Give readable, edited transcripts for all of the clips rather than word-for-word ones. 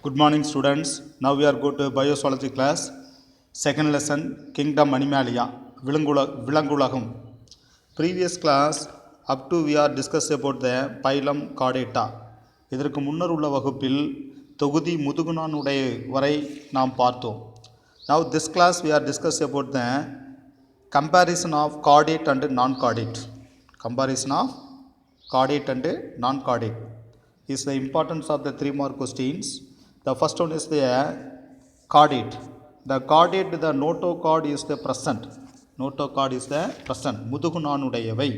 Good morning students. Now we are going to biology class. Second lesson Kingdom Animalia. Vilangulagum. Previous class up to we are discussed about the phylum Chordata. இதற்கு முன்னர் உள்ள வகுப்பில் தொகுதி முதுகுநானுடைய வரை நாம் பார்த்தோம். Now this class we are discussed about the comparison of chordate and non-chordate. Comparison of chordate and non-chordate is the importance of the 3 mark questions. The first one is the chordate. The chordate, the notochord is the present. Notochord is the present. முதுகுநானுடையவை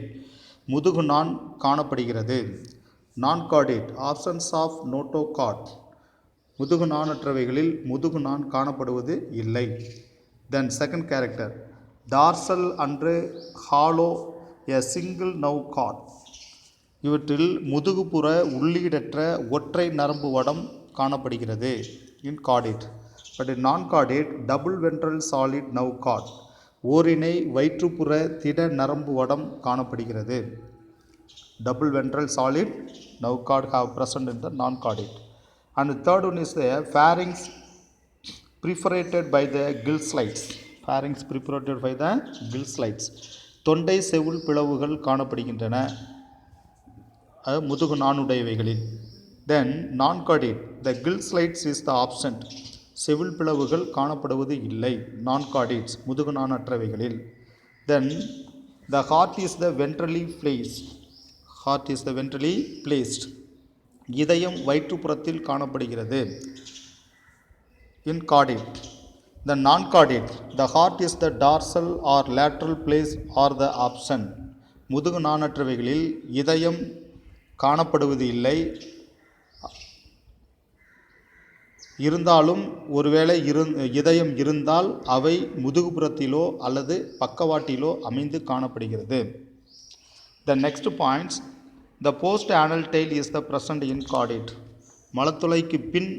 முதுகுநான் காணப்படுகிறது. Non-chordate, absence of notochord. முதுகுநானற்றவைகளில் முதுகுநான் காணப்படுவது இல்லை. Then second character, dorsal and hollow, a single nerve cord. இவற்றில் முதுகுப்புற உள்ளீடற்ற ஒற்றை நரம்பு வடம் காணப்படுகிறது in chordate. But in non-chordate, double ventral solid nerve cord, ஓரிணை வயிற்றுப்புற திட நரம்பு வடம் காணப்படுகிறது. Double ventral solid nerve cord have present in the non-chordate. And the third one is the pharynx perforated by the gill slides. Pharynx perforated by the gill slides. தொண்டை செவுள் பிளவுகள் காணப்படுகின்றன முதுகுநானுடையவைகளில். Then non-chordate, the gill slides is the absent. செவுள் பிளவுகள் காணப்படுவது இல்லை non-chordates முதுகுநானற்றவைகளில். Then the heart is the ventrally placed. Heart is the ventrally placed. இதயம் வயிற்றுப்புறத்தில் காணப்படுகிறது in chordate. The non-chordate, the heart is the dorsal or lateral place or the absent. முதுகுநானற்றவைகளில் இதயம் காணப்படுவது இல்லை. இருந்தாலும் ஒருவேளை இதயம் இருந்தால் அவை முதுகுப்புறத்திலோ அல்லது பக்கவாட்டிலோ அமைந்து காணப்படுகிறது. The next points, the post anal tail is the present in chordate. மலத்துளைக்கு பின்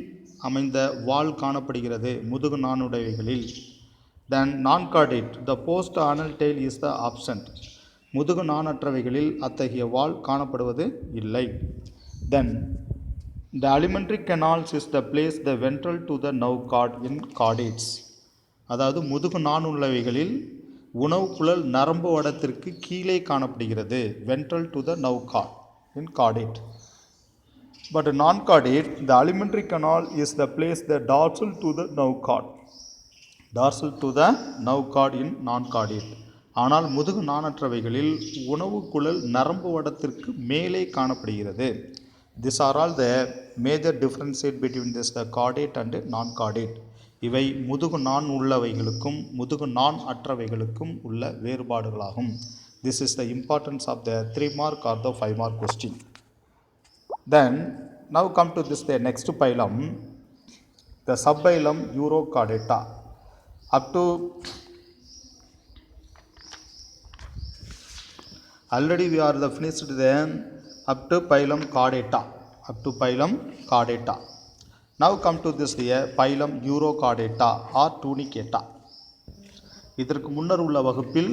அமைந்த வால் காணப்படுகிறது முதுகுநானுடையவைகளில். Then non-chordate, the post anal tail is the absent. முதுகுநானற்றவைகளில் அத்தகைய வால் காணப்படுவது இல்லை. Then the alimentary canals is the place the ventral to the nerve cord in chordates. அதாவது முதுகுநானுள்ளவைகளில் உணவு குழல் நரம்பு வடத்திற்கு கீழே காணப்படுகிறது ventral to the nerve cord in chordate. But non-chordate, the alimentary canal is the place the dorsal to the nerve cord. Dorsal to the nerve cord in non-chordate. ஆனால் முதுகுநானற்றவைகளில் உணவு குழல் நரம்பு வடத்திற்கு மேலே காணப்படுகிறது. These are all the major differences between this the chordate and non-chordate. இவை முதுகுநான் உள்ளவைகளுக்கும் முதுகுநான் அற்றவைகளுக்கும் உள்ள வேறுபாடுகளாகும். This is the importance of the 3 mark or the 5 mark question. Then now come to this the next phylum, the subphylum Urochordata. Up to already we are the finished then up to phylum Chordata. Up to phylum Chordata. Now come to this the phylum Urochordata or Tunicata. இதற்கு முன்னர் உள்ள வகுப்பில்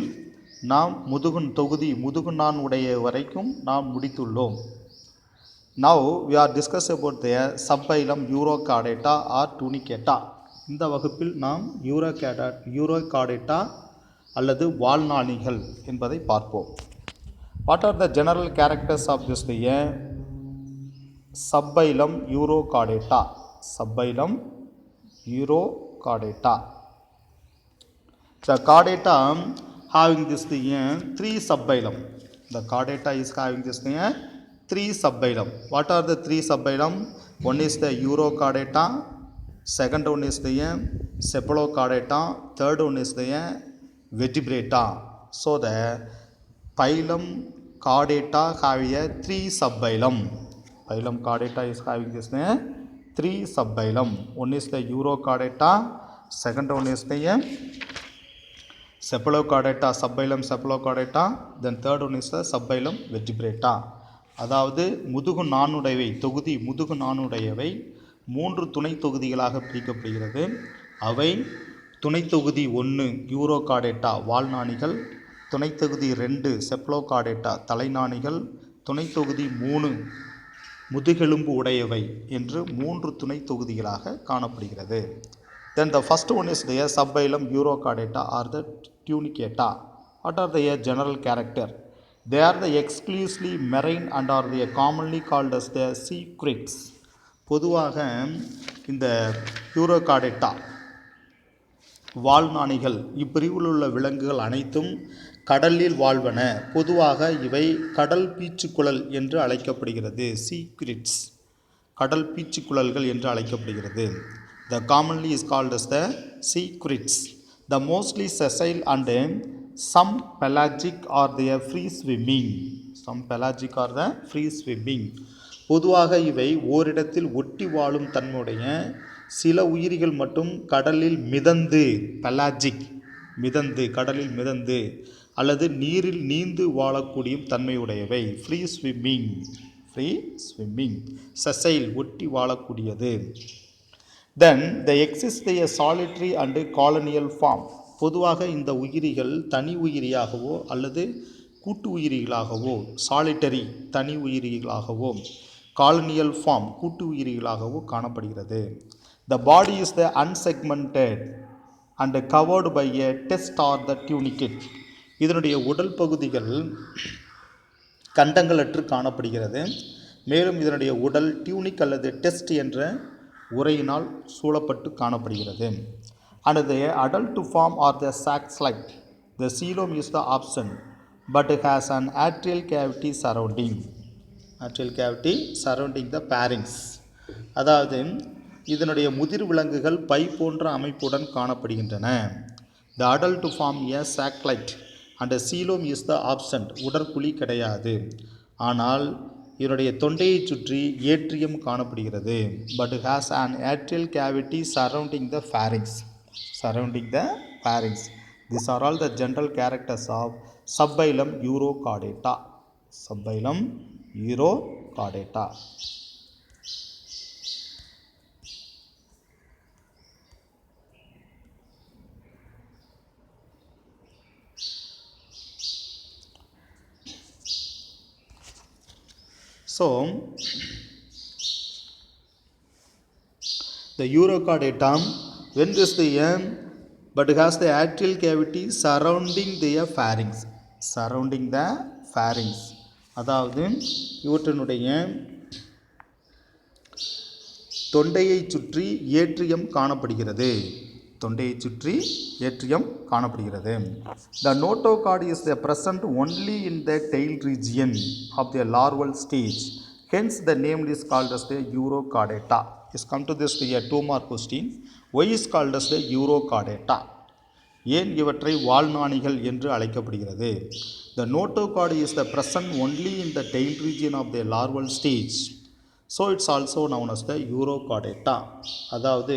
நாம் தொகுதி முதுகுநான் உடைய வரைக்கும் நாம் முடித்துள்ளோம். Now we are discussing about the subphylum Urochordata or Tunicata. இந்த வகுப்பில் நாம் Urochordata அல்லது வால்நாணிகள் என்பதை பார்ப்போம். What are the general characters of this subphylum Urochordata? Subphylum Urochordata. The chordata having this 3 subphylum. The chordata is having this 3 subphylum. What are the 3 subphylum? One is the Urochordata, second one is the Cephalochordata, third one is the Vertebrata. So the phylum Chordata have a 3 subphylum. Phylum Chordata is having this 3 subphylum. One is the Urochordata, second one is the Cephalochordata, subphylum Cephalochordata, then third one is the subphylum Vertebrata. அதாவது முதுகுநானுடையவை தொகுதி முதுகுநானுடையவை 3 துணை தொகுதிகளாக பிரிக்கப்படுகிறது. அவை துணை தொகுதி 1 Urochordata வால்நாணிகள், துணைத்தொகுதி 2 செப்லோகார்டேட்டா தலைநாணிகள், துணைத்தொகுதி 3 முதுகெலும்பு உடையவை என்று 3 துணை தொகுதிகளாக காணப்படுகிறது. Then the first one is the subphylum Urochordata or the Tunicata. What are the general character? They are the exclusively marine and are the commonly called as the sea crickets. பொதுவாக இந்த Urochordata வாழ்நாணிகள் இப்பிரிவில் உள்ள விலங்குகள் அனைத்தும் கடலில் வாழ்வன. பொதுவாக இவை கடல் பீச்சுக்குழல் என்று அழைக்கப்படுகிறது. சீக்ரிட்ஸ் கடல் பீச்சுக்குழல்கள் என்று அழைக்கப்படுகிறது. The commonly is called as the secrets. The mostly sessile and some pelagic or the free swimming. Some pelagic or the free swimming. பொதுவாக இவை ஓரிடத்தில் ஒட்டி வாழும் தன்மையுடைய சில உயிரிகள் மட்டும் கடலில் மிதந்து பலாஜிக் மிதந்து கடலில் மிதந்து அல்லது நீரில் நீந்து வாழக்கூடிய தன்மையுடையவை. ஃப்ரீ ஸ்விம்மிங் சசைல் ஒட்டி வாழக்கூடியது. தென் த exist a solitary and colonial form. பொதுவாக இந்த உயிரிகள் தனி உயிரியாகவோ அல்லது கூட்டு உயிரிகளாகவோ, சாலிட்டரி தனி உயிரிகளாகவோ, காலனியல் ஃபார்ம் கூட்டு உயிரிகளாகவோ காணப்படுகிறது. The body is the unsegmented and covered by a test or the tunicate. இதனுடைய உடல் பகுதிகள் கண்டங்களற்று காணப்படுகிறது. மேலும் இதனுடைய உடல் டியூனிக் அல்லது டெஸ்ட் என்ற உரையினால் சூழப்பட்டு காணப்படுகிறது. And the adult form or the sac-like. The coelom is the absent but has an atrial cavity surrounding the pharynx. அதாவது இதனுடைய முதிர் விலங்குகள் பை போன்ற அமைப்புடன் காணப்படுகின்றன. The adult form a sac-like and the coelom is the absent. உடற்குழி கிடையாது, ஆனால் இதனுடைய தொண்டையை சுற்றி ஏட்ரியம் காணப்படுகிறது. But has an atrial cavity surrounding the pharynx. These are all the general characters of subphylum Urochordata. So, the Urochordata, when this the but has the atrial cavity surrounding the pharynx. அதாவது இவற்றினுடைய தொண்டையை சுற்றி atrium காணப்படுகிறது. The notochord is present only in the tail region of the larval stage. Hence the name is called as the Urochordata. Is come to this 2-mark question. Why is called as the Urochordata? ஏன் இவற்றை வாழ்நாணிகள் என்று அழைக்கப்படுகிறது? The notochord is present only in the tail region of the larval stage. So it's also known as the Urochordata. அதாவது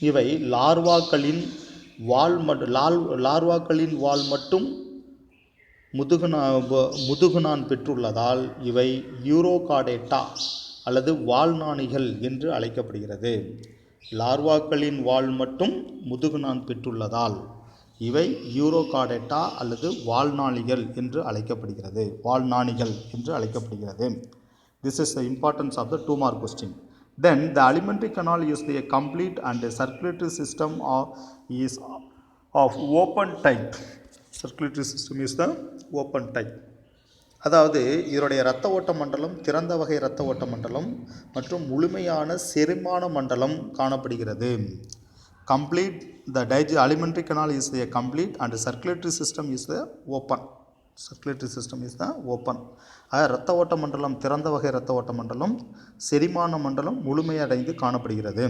இவை லார்வாக்களின் வால் மட்டும் முதுகுநான் பெற்றுள்ளதால் இவை Urochordata அல்லது வாழ்நாணிகள் என்று அழைக்கப்படுகிறது. லார்வாக்களின் வால் மட்டும் முதுகுநான் பெற்றுள்ளதால் இவை யூரோகார்டேட்டா அல்லது வாழ்நாணிகள் என்று அழைக்கப்படுகிறது. This is the importance of the 2-mark question. Then the alimentary canal is the complete and the circulatory system is of open type. அதாவது இதனுடைய இரத்த ஓட்ட மண்டலம் திறந்த வகை இரத்த ஓட்ட மண்டலம் மற்றும் முழுமையான செரிமான மண்டலம் காணப்படுகிறது. Complete the alimentary canal is the complete and the circulatory system is the open. இரத்த ஓட்ட மண்டலம் திறந்த வகை இரத்த ஓட்ட மண்டலம், செரிமான மண்டலம் முழுமையடைந்து காணப்படுகிறது.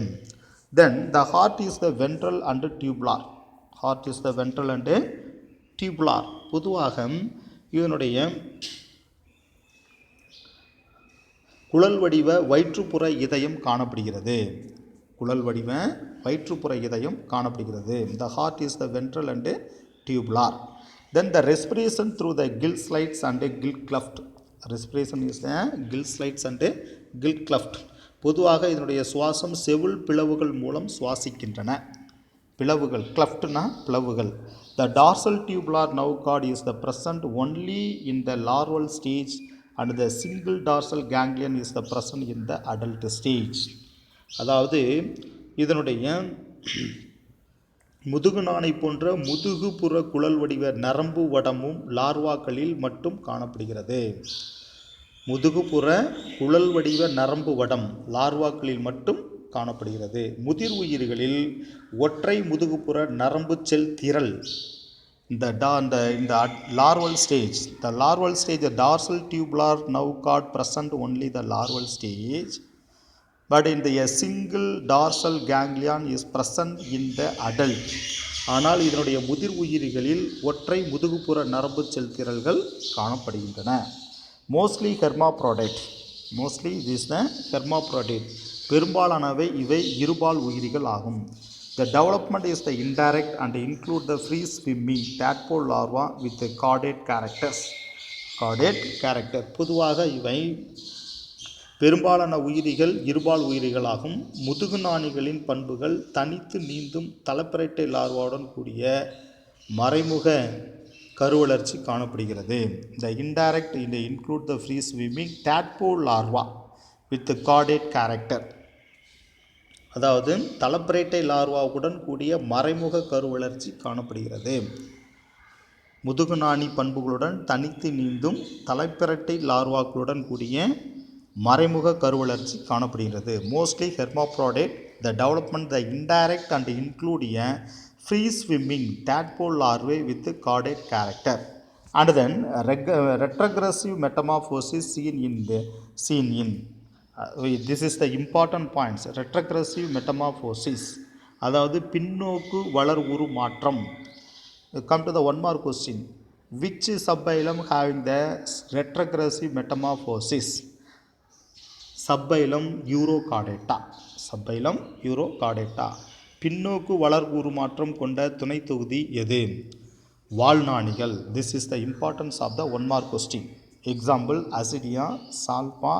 Then the heart is the ventral and tubular. பொதுவாக இதனுடைய குழல் வடிவ வயிற்றுப்புற இதயம் காணப்படுகிறது. The heart is the ventral and tubular. Then the respiration through the gill slides and gill cleft. பொதுவாக இதனுடைய சுவாசம் செவுள் பிளவுகள் மூலம் சுவாசிக்கின்றன. பிளவுகள். The dorsal tubular nerve cord is the present only in the larval stage and the single dorsal ganglion is the present in the adult stage. அதாவது இதனுடைய முதுகுநாணை போன்ற முதுகுப்புற குழல் வடிவ நரம்பு வடமும் லார்வாக்களில் மட்டும் காணப்படுகிறது. முதுகுப்புற குழல் வடிவ நரம்பு வடம் லார்வாக்களில் மட்டும் காணப்படுகிறது. முதிர் உயிர்களில் ஒற்றை முதுகுப்புற நரம்பு செல் திரள் இந்த larval stage, the larval stage, the dorsal tubular nerve cord present only the larval stage, but in the a single dorsal ganglion is present in the adult. ஆனால் இதனுடைய முதிர் உயிரிகளில் ஒற்றை முதுகுப்புற நரம்பு செல் திரள்கள் காணப்படுகின்றன. Mostly hermaphrodite, mostly this the hermaphrodite, பெரும்பாலானவை இவை இருபால் உயிரிகள் ஆகும். The development is the indirect and include the free swimming tadpole larva with the chordate characters. Chordate character, பொதுவாக இவை பெரும்பாலான உயிரிகள் இருபால் உயிரிகளாகும். முதுகுநாணிகளின் பண்புகள் தனித்து நீந்தும் தலப்பிரட்டை லார்வாவுடன் கூடிய மறைமுக கருவளர்ச்சி காணப்படுகிறது. The indirect include the free swimming tadpole larva with the chordate character, அதாவது தலப்பிரட்டை லார்வாவுடன் கூடிய மறைமுக கருவளர்ச்சி காணப்படுகிறது. முதுகுநாணி பண்புகளுடன் தனித்து நீந்தும் தலைப்பிரட்டை லார்வாக்களுடன் கூடிய மறைமுக கருவளர்ச்சி காணப்படுகிறது. Mostly hermaphrodite, the development the indirect and include a free swimming tadpole larvae with chordate character, and then retrogressive metamorphosis seen in this is the important points. Retrogressive metamorphosis, அதாவது பின்னோக்கு வளர் உரு மாற்றம். Come to the one more question, which subphylum having the retrogressive metamorphosis? Subphylum Urochordata, subphylum Urochordata. பின்னோக்கு வளர் உருமாற்றம் கொண்ட துணை தொகுதி எது? வாழ்நாணிகள். This is the importance of the one mark question. Example Acidia, Salpa,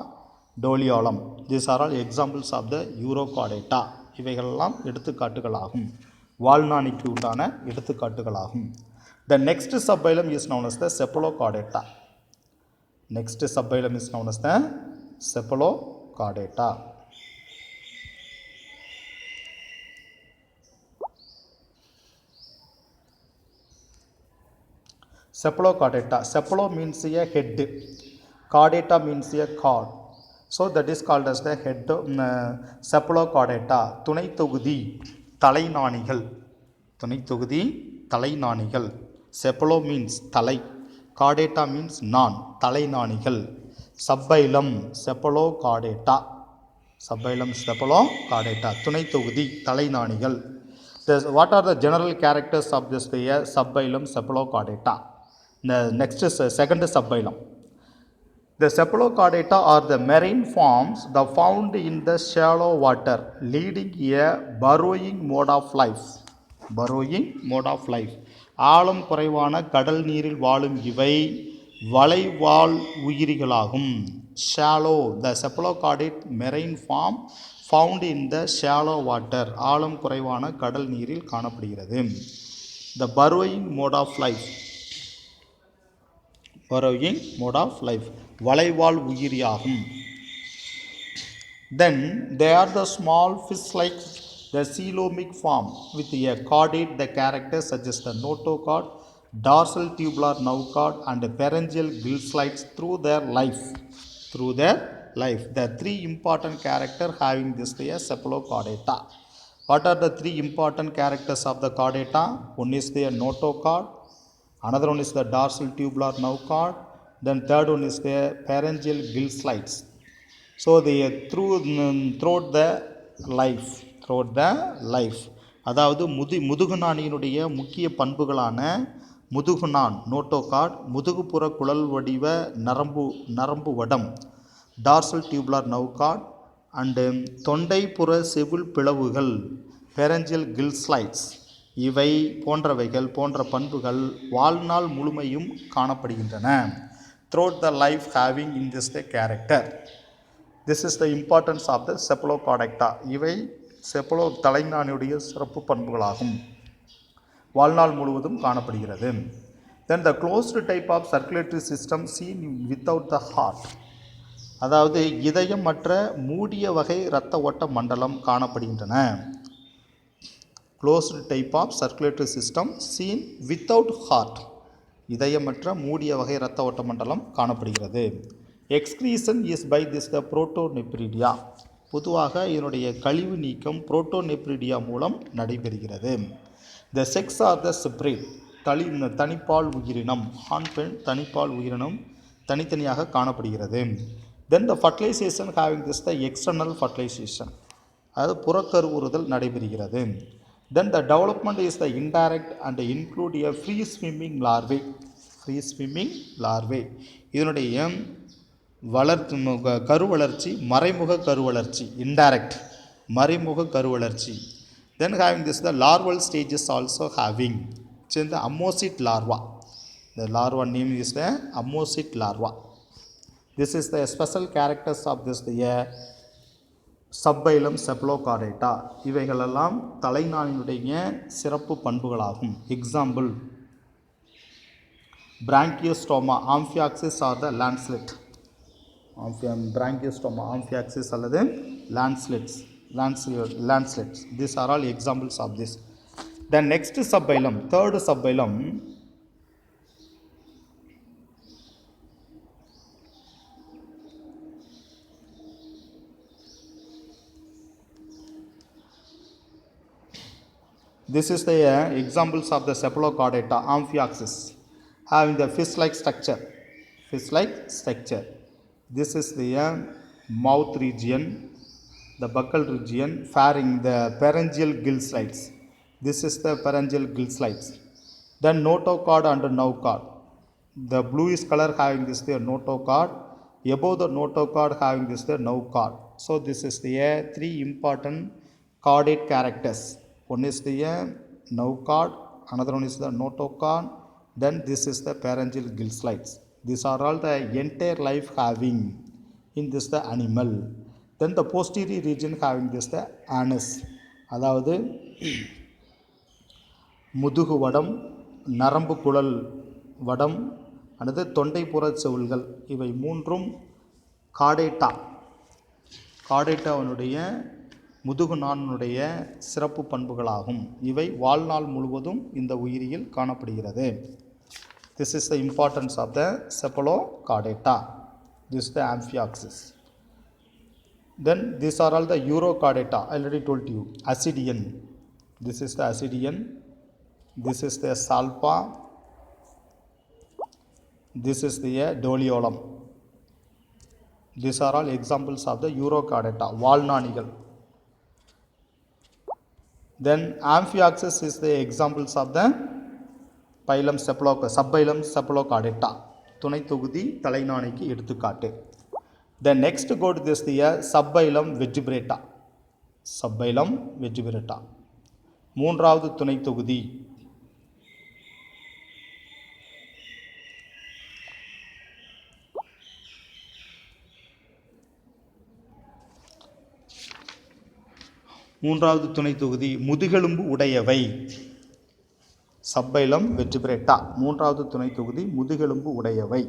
Doliolum. These are all examples of the Urochordata. இவைகளெல்லாம் எடுத்துக்காட்டுகளாகும், வாழ்நாணிக்கு உண்டான எடுத்துக்காட்டுகளாகும். The next subphylum is known as the Cephalochordata. Next subphylum is known as the Cephalochordata. Cephalochordata. Cephalo means a head, chordata means a cord. So that is called as the head Cephalochordata. துணை தொகுதி தலைநாணிகள், துணை தொகுதி தலைநாணிகள். Cephalo means தலை, chordata means நான், தலைநாணிகள். Subphylum Cephalochordata, subphylum Cephalochordata, துணை தொகுதி தலைநாணிகள். What are the general characters of this subphylum Cephalochordata? The next is second subphylum. The Cephalochordata are the marine forms that found in the shallow water, leading a burrowing mode of life. Burrowing mode of life. ஆழம் குறைவான கடல் நீரில் வாழும் இவை வளைவால் உயிரிகளாகும். Shallow, the cephalochordate marine form found in the shallow water, ஆழம் குறைவான கடல் நீரில் காணப்படுகிறது. The burrowing mode of life, burrowing mode of life, வளைவால் உயிரியாகும். Then they are the small fish like the coelomic form with a chordate the characters such as the notochord, dorsal tubular nerve cord and pharyngeal gill slides through their life. Through their life, the three important characters having this cephalochordata. What are the three important characters of the chordata? One is the notochord, another one is the dorsal tubular nerve cord, then third one is the pharyngeal gill slides. So they throughout the life, throughout the life, அதாவது முதுகுநாணியினுடைய முக்கிய பண்புகளான முதுகுநான் notochord, முதுகுப்புற குழல் வடிவ நரம்பு வடம் dorsal tubular nerve cord and தொண்டைப்புற செவில் பிளவுகள் branchial kill slides, இவை போன்ற பண்புகள் வாழ்நாள் முழுமையும் காணப்படுகின்றன. Throughout the life having in this the character. This is the importance of the cephalochordata. இவை தலைநாணியுடைய சிறப்பு பண்புகளாகும், வாழ்நாள் முழுவதும் காணப்படுகிறது. Then the closed type of circulatory system seen without the heart. அதாவது இதயமற்ற மூடிய வகை இரத்த ஓட்ட மண்டலம் காணப்படுகின்றன. Closed type of circulatory system seen without heart. இதயமற்ற மூடிய வகை இரத்த ஓட்ட மண்டலம் காணப்படுகிறது. Excretion is by this the protonephridia. பொதுவாக இதனுடைய கழிவு நீக்கம் புரோட்டோநெப்ரிடியா மூலம் நடைபெறுகிறது. The sex are the separate. தனிப்பால் உயிரினம், ஆண் பெண் தனிப்பால் உயிரினம் தனித்தனியாக காணப்படுகிறது. Then the fertilization having this the external fertilization, அதாவது புறக்கருவுறுதல் நடைபெறுகிறது. Then the development is the indirect and include a free swimming larvae. Free swimming larvae இதனுடைய கருவளர்ச்சி மறைமுக கருவளர்ச்சி, indirect மறைமுக கருவளர்ச்சி. Then having this the larval stages also having the ammosit larva. The larva name is the ammosit larva. This is the special characters of this the சப்பைலம் செப்லோகார்டேட்டா. இவைகளெல்லாம் தலைநாணினுடைய சிறப்பு பண்புகளாகும். Example Branchiostoma amphioxus or the lancelet. Branchiostoma amphioxus அல்லது lancelets. These are all examples of this. The next subphylum, third subphylum, this is the examples of the cephalochordata amphioxus having the fish-like structure. This is the mouth region, the buccal region, faring the pharyngeal gill slides. This is the pharyngeal gill slides. Then notochord and nouchord. The bluish color having this the notochord. Above the notochord having this the nouchord. So this is the three important chordate characters. One is the nouchord, another one is the notochord, then this is the pharyngeal gill slides. These are all the entire life having in this the animal. Then the posterior region having this the anus, அதாவது முதுகு வடம், நரம்பு குழல் வடம் அல்லது தொண்டைப்புற செவுள்கள், இவை மூன்றும் காடேட்டாவினுடைய முதுகு நாணினுடைய சிறப்பு பண்புகளாகும். இவை வாழ்நாள் முழுவதும் இந்த உயிரியில் காணப்படுகிறது. This is the importance of the cephalochordata. This is the amphioxus. Then these are all the urochordata. I already told you. Ascidian. This is the ascidian. This is the salpa. This is the doliolum. These are all examples of the urochordata. வாழ்நாணிகள். Then amphioxus is the examples of the subphylum cephalochordata. துணை தொகுதி தலைநாணிக்கு எடுத்துக்காட்டு. The next go to this the subphylum vertebrata. மூன்றாவது துணை தொகுதி. மூன்றாவது துணை தொகுதி முதுகெலும்பு உடையவை. சப்பைலம் வெர்டிபிரேட்டா மூன்றாவது துணை தொகுதி முதுகெலும்பு உடையவை.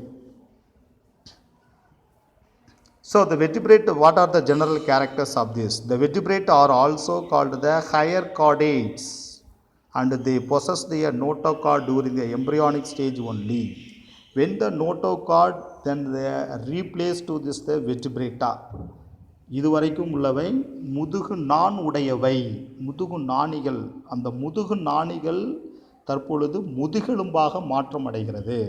So the vertebrate, what are the general characters of this? The vertebrate are also called the higher chordates and they possess their notochord during the embryonic stage only. When the notochord then they are replaced to this the vertebrata. இதுவரைக்கும் உள்ளவை முதுகு நான் உடையவை, முதுகு நாணிகள். அந்த முதுகு நாணிகள் தற்பொழுது முதுகெலும்பாக மாற்றம் அடைகிறது.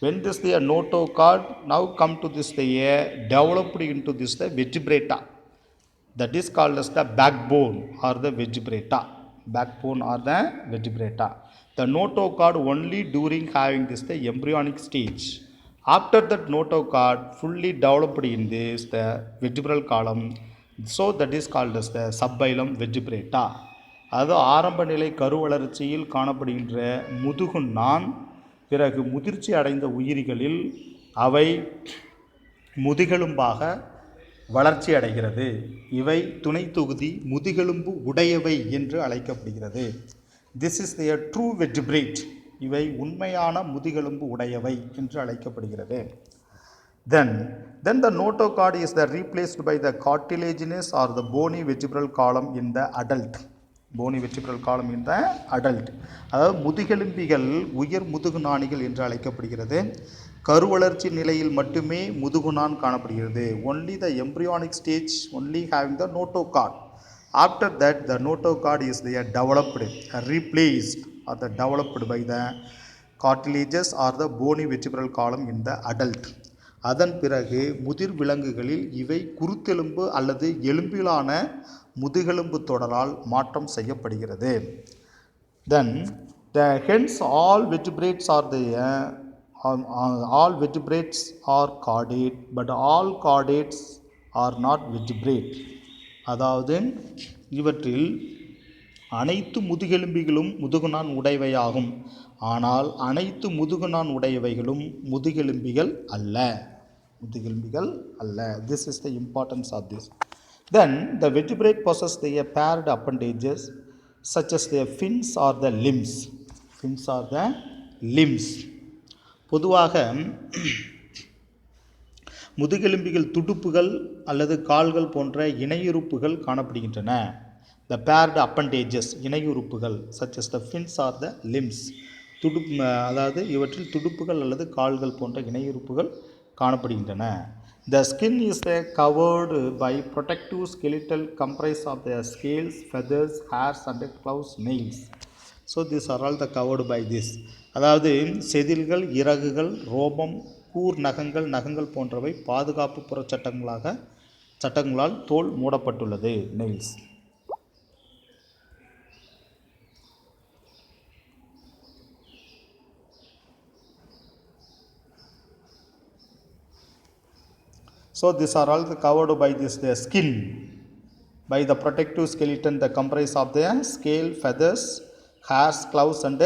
When this the notochord now come to this the developed into this the vertebrata, that is called as the backbone or the vertebrata. Backbone or the vertebrata. The notochord only during having this the embryonic stage. After that notochord fully developed in this the vertebral column, so that is called as the subphylum vertebrata. அது ஆரம்ப நிலை கருவளர்ச்சியில் காணப்படுகின்ற முதுகு நான் பிறகு முதிர்ச்சி அடைந்த உயிரிகளில் அவை முதுகெலும்பாக வளர்ச்சி அடைகிறது. இவை துணை தொகுதி முதுகெலும்பு உடையவை என்று அழைக்கப்படுகிறது. This is their true vertebrate. இவை உண்மையான முதுகெலும்பு உடையவை என்று அழைக்கப்படுகிறது. Then the notochord is replaced by the cartilaginous or the bony vertebral column in the adult. Bony vertebral column in the adult. அதாவது முதுகெலும்பிகள் உயர் முதுகுநாணிகள் என்று அழைக்கப்படுகிறது. கருவளர்ச்சி நிலையில் மட்டுமே முதுகுநான் காணப்படுகிறது. Only the embryonic stage only having the notochord. After that the notochord is developed, replaced or developed by the cartilages or the bony vertebral column in the adult. அதன் பிறகு முதிர் விலங்குகளில் இவை குருத்தெலும்பு அல்லது எலும்பிலான முதுகெலும்பு தொடரால் மாற்றம் செய்யப்படுகிறது. Then hence all vertebrates are chordate, but all chordates are not vertebrate. அதாவது இவற்றில் அனைத்து முதுகெலும்பிகளும் முதுகுநான் உடையவையாகும். ஆனால் அனைத்து முதுகுநான் உடையவைகளும் முதுகெலும்பிகள் அல்ல. This is the importance of this. Then the vertebrate possess their paired appendages such as their fins or the limbs. பொதுவாக முதுகெலும்பிகள் துடுப்புகள் அல்லது கால்கள் போன்ற இணையுறுப்புகள் காணப்படுகின்றன. The paired appendages இணையுறுப்புகள் such as the fins or the limbs. அதாவது இவற்றில் துடுப்புகள் அல்லது கால்கள் போன்ற இணையுறுப்புகள் காணப்படுகின்றன. The skin is covered by protective skeletal comprised of the scales, feathers, hairs and claws, nails. So these are all the covered by this. அதாவது செதில்கள், இறகுகள், ரோமம், கூர் நகங்கள் போன்றவை பாதுகாப்பு புற சட்டங்களால் தோல் மூடப்பட்டுள்ளது. Nails. So these are all covered by the skin, by the protective skeleton that comprise of the scale, feathers, hairs, claws and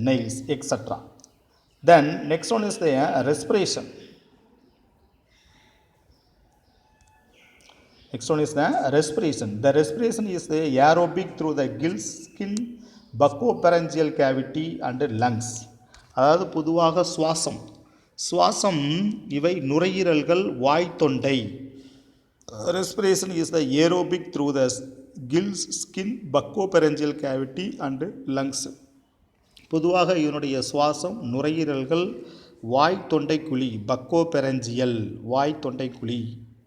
nails, etc. Then next one is the respiration. The respiration is the aerobic through the gills, skin, buccopharyngeal cavity and lungs. அதாவது பொதுவாக சுவாசம் இவை நுரையீரல்கள், வாய், தொண்டை. Respiration is the aerobic through the gills, skin, buccopharyngeal cavity and lungs. பொதுவாக இதனுடைய சுவாசம் நுரையீரல்கள், வாய், தொண்டைக்குழி, பக்கோபெரஞ்சியல், வாய், தொண்டைக்குழி,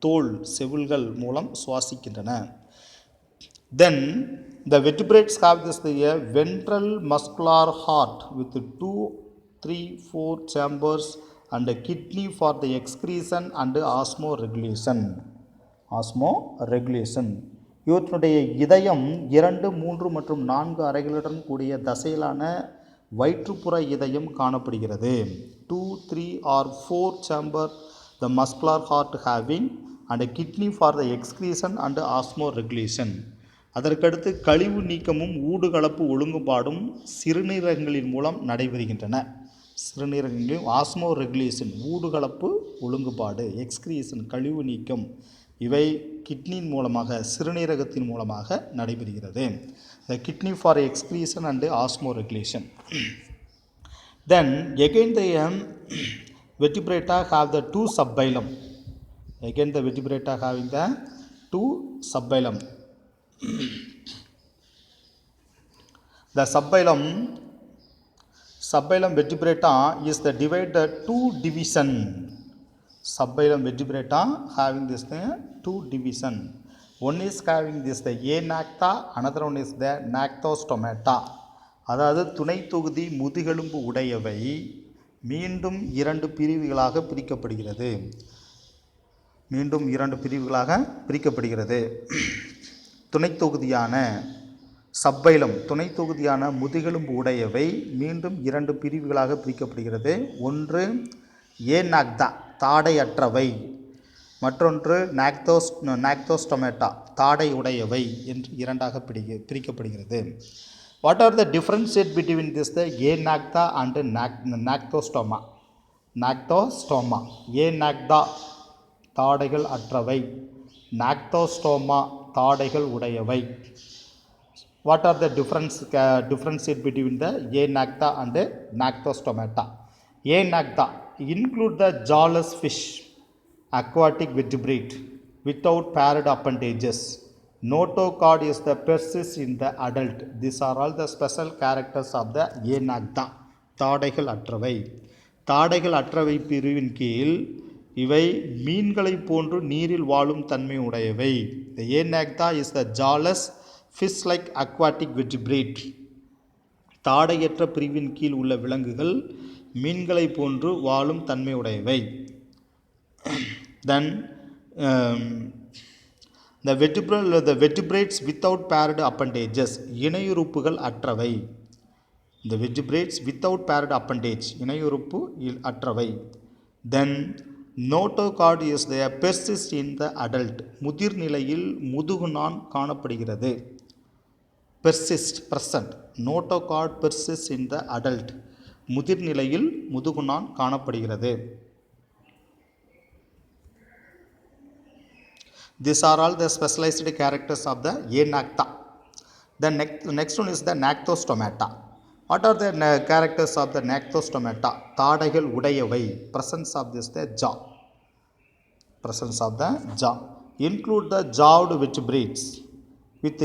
தோல், செவில்கள் மூலம் சுவாசிக்கின்றன. Then the vertebrates have this ventral muscular heart with 2, 3, 4 chambers and a kidney for the excretion and osmoregulation. இவற்றுடைய இதயம் 2, 3 மற்றும் 4 அறைகளுடன் கூடிய தசையிலான வயிற்றுப்புற இதயம் காணப்படுகிறது. 2, 3 or 4 chamber the muscular heart having and a kidney for the excretion and osmoregulation. அதற்கடுத்து கழிவு நீக்கமும் ஊடுகலப்பு ஒழுங்குபாடும் சிறுநீரகங்களின் மூலம் நடைபெறுகின்றன. சிறுநீரகங்களில் ஆஸ்மோரெகுலேஷன் ஊடுகலப்பு ஒழுங்குபாடு, excretion கழிவு நீக்கம், இவை கிட்னியின் மூலமாக சிறுநீரகத்தின் மூலமாக நடைபெறுகிறது. The kidney for excretion and osmoregulation. Then again the vertebrata have the 2 subphylum. Again the vertebrata having the 2 subphylum. The subphylum vertebrata is the divided 2 division. Subphylum vertebrata having this 2 division. One is having this the anacta, another one is the nactostomata. அதாவது துணை தொகுதி முதுகெலும்பு உடையவை மீண்டும் 2 பிரிவுகளாக பிரிக்கப்படுகிறது. துணை தொகுதியான சப்பைலம், துணை தொகுதியான முதுகெலும்பு உடையவை மீண்டும் 2 பிரிவுகளாக பிரிக்கப்படுகிறது. ஒன்று ஏநாக்தா, தாடையற்றவை, மற்றொன்று நாக்தோஸ்டொமேட்டா, தாடை உடையவை என்று 2ஆக பிரிக்கப்படுகிறது. What are the differences between this the anacta and nactostoma? ஏநாக்தா தாடைகள் அற்றவை, நாக்தோஸ்டோமா தாடைகள் உடையவை. What are the differentiate between the Aenacta and Nactostomata? Aenacta include the jawless fish, aquatic vertebrate without paired appendages. Notochord is the persist in the adult. These are all the special characters of the Aenacta. தாடைகள் அற்றவை. தாடைகள் அற்றவை பிரிவின் கீழ் இவை மீன்களை போன்று நீரில் வாழும் தன்மை உடையவை. The Aenacta is the jawless fish-like aquatic vertebrate. தாடையற்ற பிரிவின் கீழ் உள்ள விலங்குகள் மீன்களை போன்று வாழும் தன்மை உடையவை. Then the vertebrates without paired appendages, இணையுறுப்புகள் அற்றவை. The vertebrates without paired appendage, இணையுறுப்பு அற்றவை. Then notochord is there persist in the adult, முதிர் நிலையில் முதுகுநான் காணப்படுகிறது. present, notochord persists in the adult, முதிர் நிலையில் முதுகுநான் காணப்படுகிறது. These are all the specialized characters of the Aenacta. The next one is the Nactostomata. What are the characters of the Nactostomata? தாடைகள் உடையவை. Presence of this the jaw. Presence of the jaw. Include the jawed vertebrates with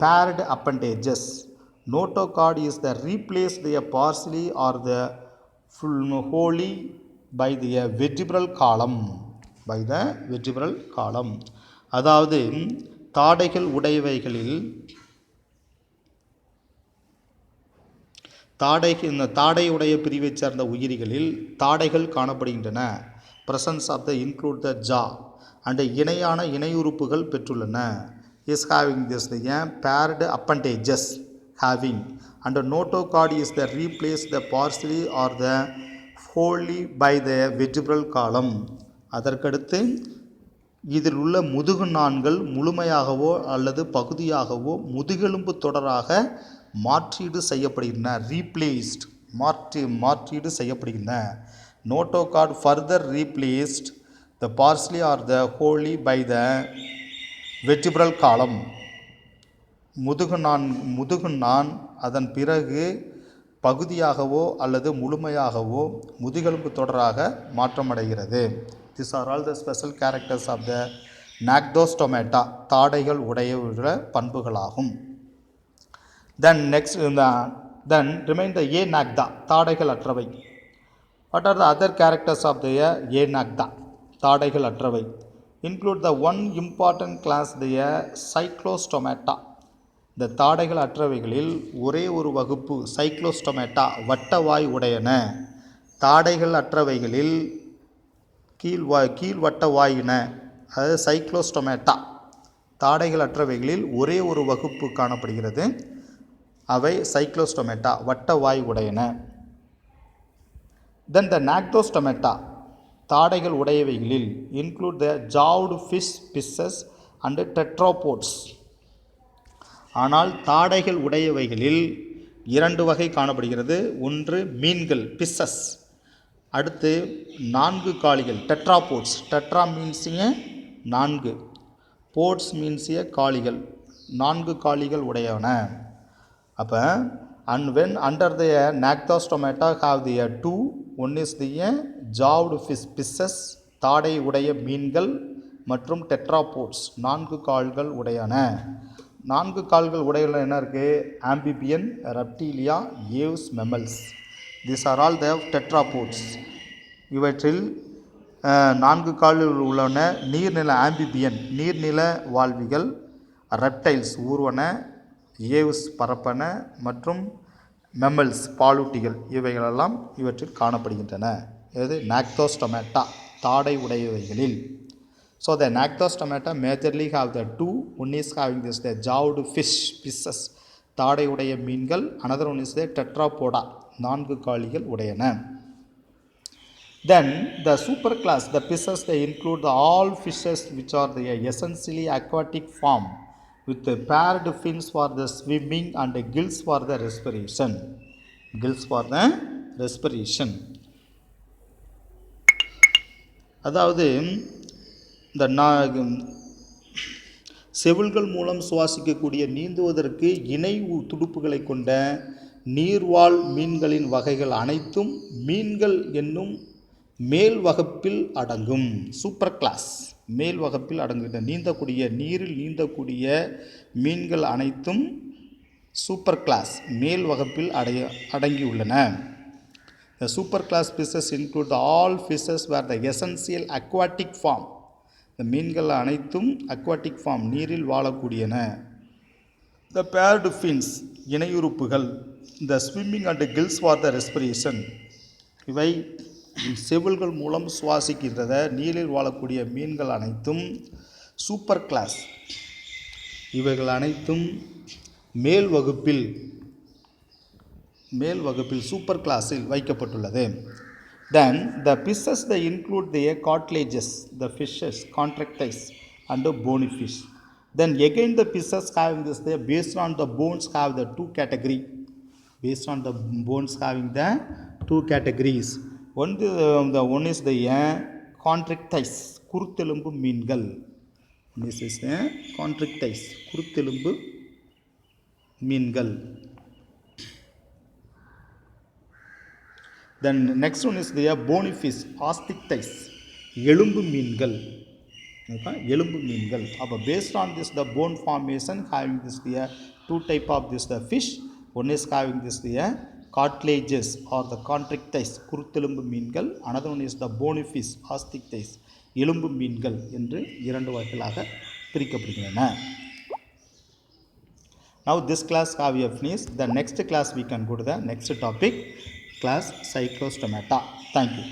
paired appendages. Notochord is the replaced the partially or the wholly by the vertebral column. By the vertebral column. அதாவது தாடைகள் உடையவைகளில் தாடையுடைய பிரிவைச் சேர்ந்த உயிரிகளில் தாடைகள் காணப்படுகின்றன. presence of the include the jaw and இணையான இணையுறுப்புகள் பெற்றுள்ளன. is having this the paired appendages having and notochord is the replace the partially or the wholly by the vertebral column. அதற்கடுத்து இதில் உள்ள முதுகு நான்கள் முழுமையாகவோ அல்லது பகுதியாகவோ முதுகெலும்பு தொடராக மாற்றீடு செய்யப்படுகின்றன. ரீப்ளேஸ்ட் மாற்றீடு செய்யப்படுகின்றன. notochord further replaced the partially or the wholly by the vertebral column. முதுகு நான் அதன் பிறகு பகுதியாகவோ அல்லது முழுமையாகவோ முதுகெலும்பு தொடராக மாற்றமடைகிறது. These are all the special characters of the Nactostomata, தாடைகள் உடைய பண்புகளாகும். Then next then remain the Aenacta, தாடைகள் அற்றவை. What are the other characters of the Aenacta, தாடைகள் அற்றவை? Include the one important class the Cyclostomata. இந்த தாடைகள் அற்றவைகளில் ஒரே ஒரு வகுப்பு சைக்ளோஸ்டொமேட்டா வட்டவாய் உடையன. தாடைகள் அற்றவைகளில் கீழ்வட்ட வாயின, அதாவது Cyclostomata. தாடைகள் அற்றவைகளில் ஒரே ஒரு வகுப்பு காணப்படுகிறது. அவை சைக்ளோஸ்டொமேட்டா வட்ட வாய் உடையன. Then the Nactostomata, தாடைகள் உடையவைகளில் include the jawed fish species and tetrapods. ஆனால் தாடைகள் உடையவைகளில் இரண்டு வகை காணப்படுகிறது. ஒன்று மீன்கள் பிசஸ், அடுத்து நான்கு காளிகள் டெட்ராபோட்ஸ். டெட்ரா மீன்ஸிங்க நான்கு, போட்ஸ் மீன்ஸிய காளிகள், நான்கு காளிகள் உடையவன. அப்போ and when under the Nactostomata have the two, one is the jawed fish species, தாடை உடைய மீன்கள், மற்றும் டெட்ராபோட்ஸ் நான்கு கால்கள் உடையன. நான்கு கால்கள் உடையல என்ன இருக்குது? Amphibian, Reptilia, Aves, mammals. These are all the tetrapods. இவற்றில் நான்கு கால்கள் உள்ளன நீர்நில ஆம்பிபியன் நீர்நில வாழ்விகள், ரெப்டைல்ஸ் ஊர்வன, ஏவ்ஸ் பரப்பன, மற்றும் மெமல்ஸ் பாலூட்டிகள். இவைகளெல்லாம் இவற்றில் காணப்படுகின்றன. இது Nactostomata, தாடை உடையவைகளில். So the Nactostomata majorly have the two, one is having this the jawed fish species, தாடை உடைய மீன்கள், another one is the tetrapoda, நான்கு காளிகள் உடையன. Then the superclass, the fishes, they include all fishes which are the essentially aquatic form with the paired fins for the swimming and the gills for the respiration. Gills for the respiration. அதாவது இந்த செவில்கள் மூலம் சுவாசிக்கக்கூடிய நீந்துவதற்கு இணை துடுப்புகளை கொண்ட நீர்வாழ் மீன்களின் வகைகள் அனைத்தும் மீன்கள் என்னும் மேல் வகுப்பில் அடங்கும். சூப்பர் கிளாஸ் மேல் வகுப்பில் அடங்குகின்ற நீந்தக்கூடிய நீரில் நீந்தக்கூடிய மீன்கள் அனைத்தும் சூப்பர் கிளாஸ் மேல் வகுப்பில் அடங்கியுள்ளன. The super class fishes include all fishes where the essential aquatic form. இந்த மீன்கள் அனைத்தும் aquatic form நீரில் வாழக்கூடியன. The paired fins இணையுறுப்புகள். The swimming and gills for the respiration. இவை செவில்கள் மூலம் சுவாசிக்கின்றத நீரில் வாழக்கூடிய மீன்கள் அனைத்தும் சூப்பர் கிளாஸ். இவைகள் அனைத்தும் மேல் வகுப்பில் சூப்பர் கிளாஸில் வைக்கப்பட்டுள்ளது. Then the fishes they include the cartilages, the fishes, contractiles and the bony fish. Then again the fishes having this they based on the bones have the two category. Based on the bones having the two categories. One is the contractiles, குருத்தெலும்பு மீன்கள். This is the contractiles, குருத்தெலும்பு மீன்கள். Then next one is the bony fish, osteichthyes, எலும்பு மீன்கள். எலும்பு மீன்கள். அப்போ based on this the bone formation having this the two type of this the fish. One is having this the cartilages or the contractiles, குருத்தெலும்பு மீன்கள். Another one is the bony fish, osteichthyes, எலும்பு மீன்கள் என்று இரண்டு வகைகளாக பிரிக்கப்படுகின்றன. Now this class have you finished. The next class we can go to the next topic, class cyclostomata. Thank you.